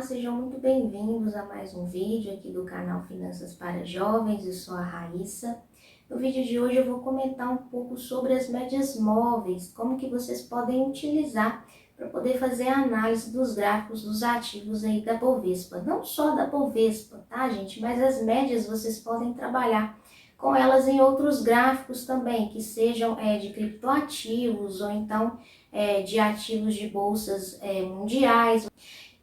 sejam muito bem-vindos a mais um vídeo aqui do canal Finanças para Jovens. Eu sou a Raíssa. No vídeo de hoje eu vou comentar um pouco sobre as médias móveis, como que vocês podem utilizar para poder fazer a análise dos gráficos dos ativos aí da Bovespa. Não só da Bovespa, tá, gente? Mas as médias vocês podem trabalhar com elas em outros gráficos também, que sejam de criptoativos ou então de ativos de bolsas mundiais.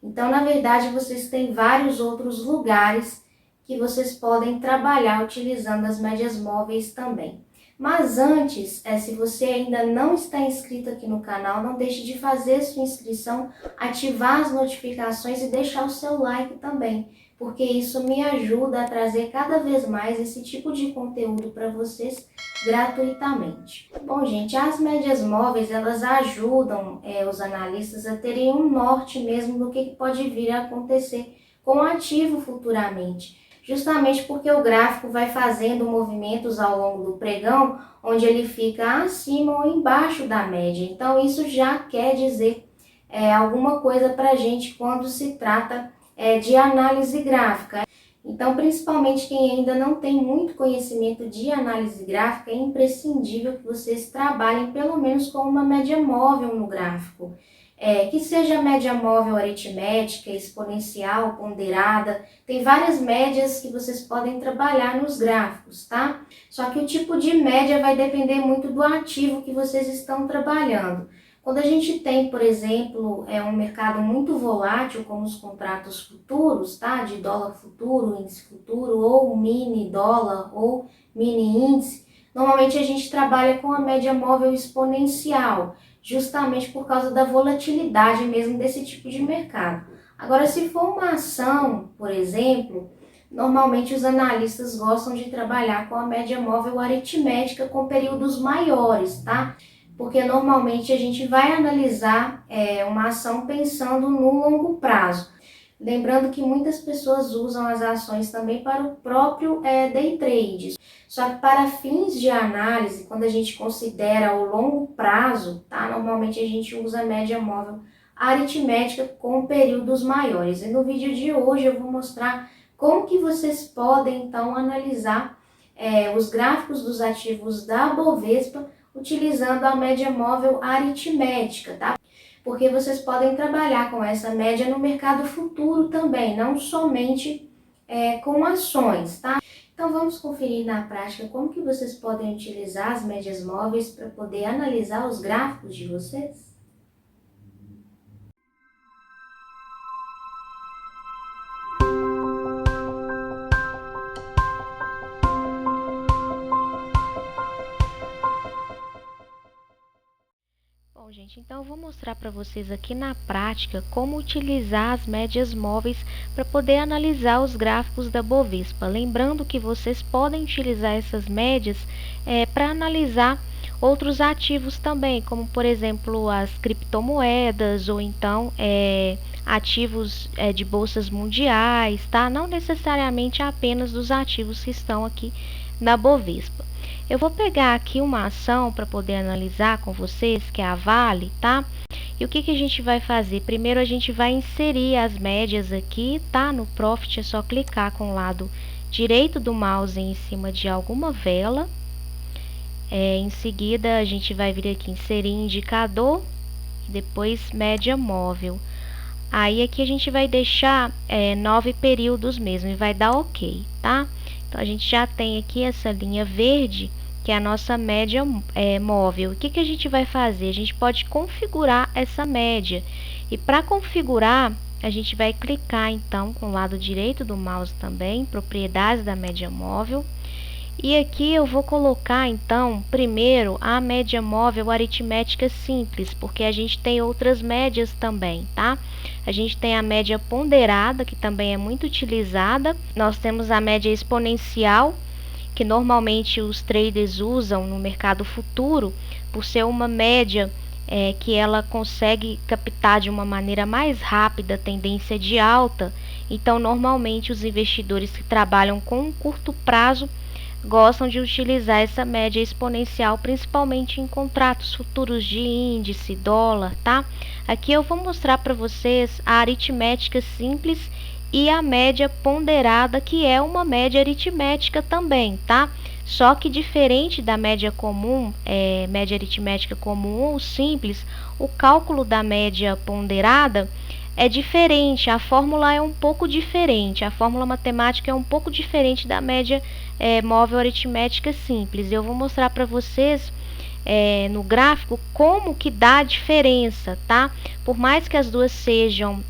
Então, na verdade, vocês têm vários outros lugares que vocês podem trabalhar utilizando as médias móveis também. Mas antes, se você ainda não está inscrito aqui no canal, não deixe de fazer sua inscrição, ativar as notificações e deixar o seu like também, porque isso me ajuda a trazer cada vez mais esse tipo de conteúdo para vocês gratuitamente. Bom, gente, as médias móveis, elas ajudam os analistas a terem um norte mesmo do que pode vir a acontecer com o ativo futuramente. Justamente porque o gráfico vai fazendo movimentos ao longo do pregão, onde ele fica acima ou embaixo da média. Então, isso já quer dizer alguma coisa para a gente quando se trata de análise gráfica. Então, principalmente quem ainda não tem muito conhecimento de análise gráfica, é imprescindível que vocês trabalhem pelo menos com uma média móvel no gráfico. Que seja média móvel aritmética, exponencial, ponderada. Tem várias médias que vocês podem trabalhar nos gráficos, tá? Só que o tipo de média vai depender muito do ativo que vocês estão trabalhando. Quando a gente tem, por exemplo, um mercado muito volátil, como os contratos futuros, tá? De dólar futuro, índice futuro, ou mini dólar, ou mini índice, normalmente a gente trabalha com a média móvel exponencial, justamente por causa da volatilidade mesmo desse tipo de mercado. Agora, se for uma ação, por exemplo, normalmente os analistas gostam de trabalhar com a média móvel aritmética com períodos maiores, tá? Porque normalmente a gente vai analisar uma ação pensando no longo prazo. Lembrando que muitas pessoas usam as ações também para o próprio day trade. Só que para fins de análise, quando a gente considera o longo prazo, tá? Normalmente a gente usa a média móvel aritmética com períodos maiores. E no vídeo de hoje eu vou mostrar como que vocês podem então analisar os gráficos dos ativos da Bovespa utilizando a média móvel aritmética, tá? Porque vocês podem trabalhar com essa média no mercado futuro também, não somente com ações, tá? Então vamos conferir na prática como que vocês podem utilizar as médias móveis para poder analisar os gráficos de vocês. Bom, gente, então eu vou mostrar para vocês aqui na prática como utilizar as médias móveis para poder analisar os gráficos da Bovespa. Lembrando que vocês podem utilizar essas médias para analisar outros ativos também, como por exemplo as criptomoedas ou então ativos de bolsas mundiais, tá? Não necessariamente apenas dos ativos que estão aqui na Bovespa. Eu vou pegar aqui uma ação para poder analisar com vocês, que é a Vale, tá? E o que a gente vai fazer? Primeiro a gente vai inserir as médias aqui, tá? No Profit é só clicar com o lado direito do mouse em cima de alguma vela. Em seguida a gente vai vir aqui inserir indicador e depois média móvel. Aí aqui a gente vai deixar 9 períodos mesmo e vai dar OK, tá? Então, a gente já tem aqui essa linha verde, que é a nossa média móvel. O que a gente vai fazer? A gente pode configurar essa média. E para configurar, a gente vai clicar, então, com o lado direito do mouse também, propriedades da média móvel. E aqui eu vou colocar, então, primeiro a média móvel aritmética simples, porque a gente tem outras médias também, tá? A gente tem a média ponderada, que também é muito utilizada. Nós temos a média exponencial, que normalmente os traders usam no mercado futuro, por ser uma média que ela consegue captar de uma maneira mais rápida a tendência de alta. Então, normalmente os investidores que trabalham com um curto prazo gostam de utilizar essa média exponencial, principalmente em contratos futuros de índice, dólar, tá? Aqui eu vou mostrar para vocês a aritmética simples e a média ponderada, que é uma média aritmética também, tá? Só que diferente da média comum, média aritmética comum ou simples, o cálculo da média ponderada é diferente, a fórmula é um pouco diferente, a fórmula matemática é um pouco diferente da média móvel aritmética simples. Eu vou mostrar para vocês no gráfico como que dá a diferença, tá? Por mais que as duas sejam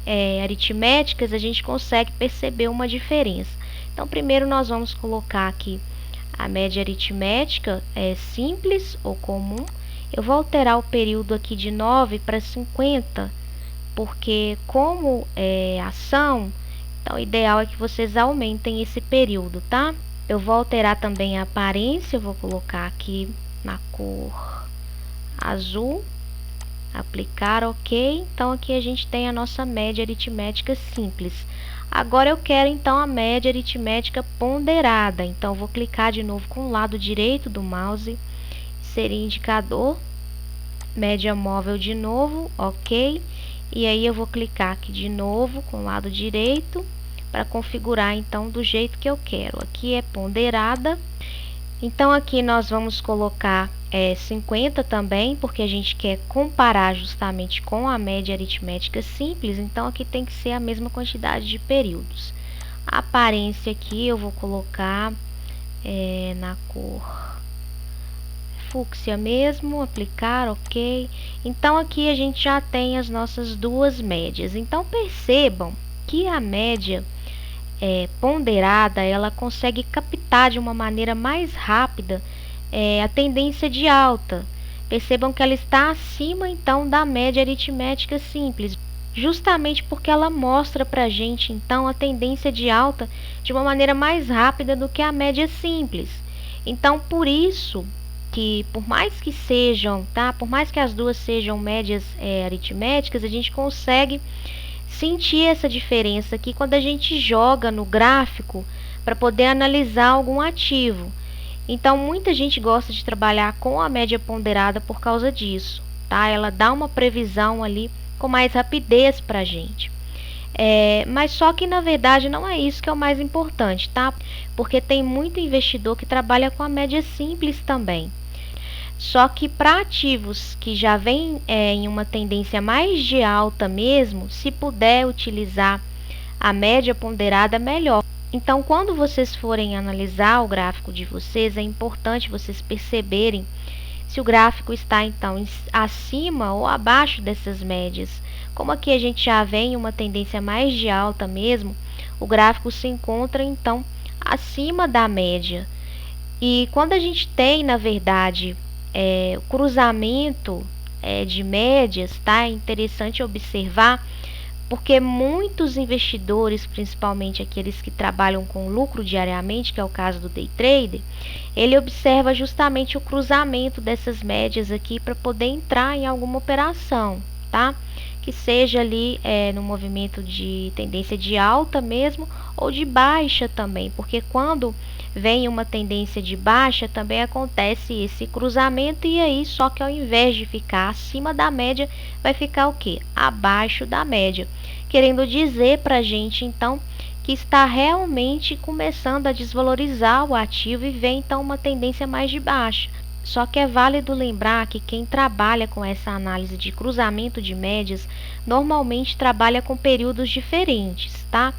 aritméticas, a gente consegue perceber uma diferença. Então, primeiro nós vamos colocar aqui a média aritmética simples ou comum. Eu vou alterar o período aqui de 9 para 50, porque como é ação, então o ideal é que vocês aumentem esse período, tá? Eu vou alterar também a aparência, eu vou colocar aqui na cor azul, aplicar OK. Então aqui a gente tem a nossa média aritmética simples. Agora eu quero então a média aritmética ponderada, então eu vou clicar de novo com o lado direito do mouse, seria indicador, média móvel de novo, OK. E aí eu vou clicar aqui de novo com o lado direito para configurar então do jeito que eu quero. Aqui é ponderada. Então aqui nós vamos colocar 50 também, porque a gente quer comparar justamente com a média aritmética simples. Então aqui tem que ser a mesma quantidade de períodos. A aparência aqui eu vou colocar na cor fúcsia mesmo, aplicar, OK. Então aqui a gente já tem as nossas duas médias. Então percebam que a média ponderada, ela consegue captar de uma maneira mais rápida a tendência de alta. Percebam que ela está acima então da média aritmética simples, justamente porque ela mostra para a gente então a tendência de alta de uma maneira mais rápida do que a média simples. Então por isso que por mais que sejam, tá? Por mais que as duas sejam médias aritméticas, a gente consegue sentir essa diferença aqui quando a gente joga no gráfico para poder analisar algum ativo. Então muita gente gosta de trabalhar com a média ponderada por causa disso, tá? Ela dá uma previsão ali com mais rapidez para a gente. Mas só que na verdade não é isso que é o mais importante, tá? Porque tem muito investidor que trabalha com a média simples também. Só que para ativos que já vêm em uma tendência mais de alta mesmo, se puder utilizar a média ponderada, melhor. Então, quando vocês forem analisar o gráfico de vocês, é importante vocês perceberem se o gráfico está então acima ou abaixo dessas médias. Como aqui a gente já vem em uma tendência mais de alta mesmo, o gráfico se encontra então acima da média. E quando a gente tem, na verdade, o cruzamento de médias, tá? É interessante observar, porque muitos investidores, principalmente aqueles que trabalham com lucro diariamente, que é o caso do day trader, ele observa justamente o cruzamento dessas médias aqui para poder entrar em alguma operação, tá? Que seja ali no movimento de tendência de alta mesmo ou de baixa também, porque quando vem uma tendência de baixa também acontece esse cruzamento, e aí só que ao invés de ficar acima da média, vai ficar o que? Abaixo da média, querendo dizer para a gente então que está realmente começando a desvalorizar o ativo e vem então uma tendência mais de baixa. Só que é válido lembrar que quem trabalha com essa análise de cruzamento de médias normalmente trabalha com períodos diferentes, tá?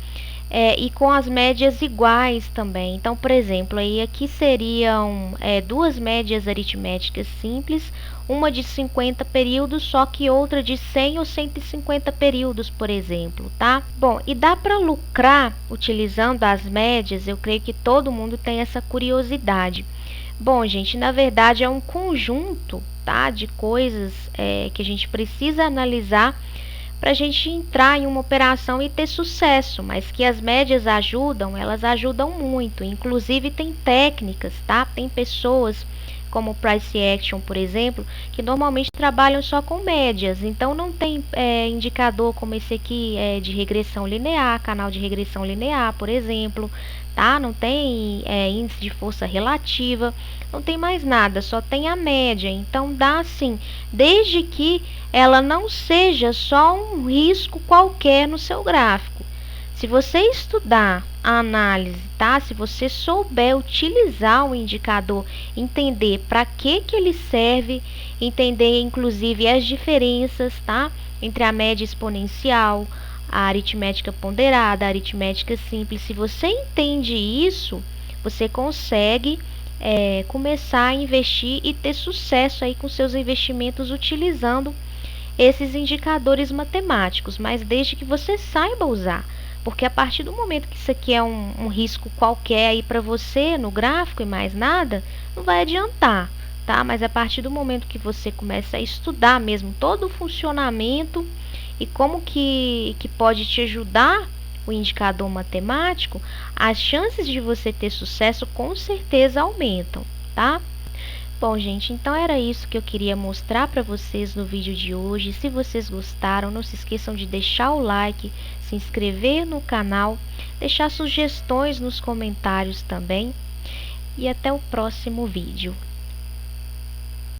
E com as médias iguais também. Então, por exemplo, aí aqui seriam duas médias aritméticas simples, uma de 50 períodos, só que outra de 100 ou 150 períodos, por exemplo, tá? Bom, e dá para lucrar utilizando as médias? Eu creio que todo mundo tem essa curiosidade. Bom, gente, na verdade é um conjunto, tá, de coisas que a gente precisa analisar para a gente entrar em uma operação e ter sucesso, mas que as médias ajudam, elas ajudam muito. Inclusive tem técnicas, tá? Tem pessoas como o Price Action, por exemplo, que normalmente trabalham só com médias. Então não tem indicador como esse aqui de regressão linear, canal de regressão linear, por exemplo, tá? Não tem índice de força relativa, não tem mais nada, só tem a média. Então dá sim, desde que ela não seja só um risco qualquer no seu gráfico. Se você estudar a análise, tá? Se você souber utilizar o indicador, entender para que ele serve, entender inclusive as diferenças, tá? Entre a média exponencial, a aritmética ponderada, a aritmética simples. Se você entende isso, você consegue começar a investir e ter sucesso aí com seus investimentos utilizando esses indicadores matemáticos, mas desde que você saiba usar. Porque a partir do momento que isso aqui é um risco qualquer aí para você no gráfico e mais nada, não vai adiantar, tá? Mas a partir do momento que você começa a estudar mesmo todo o funcionamento e como que pode te ajudar o indicador matemático, as chances de você ter sucesso com certeza aumentam, tá? Bom, gente, então era isso que eu queria mostrar para vocês no vídeo de hoje. Se vocês gostaram, não se esqueçam de deixar o like, se inscrever no canal, deixar sugestões nos comentários também. E até o próximo vídeo.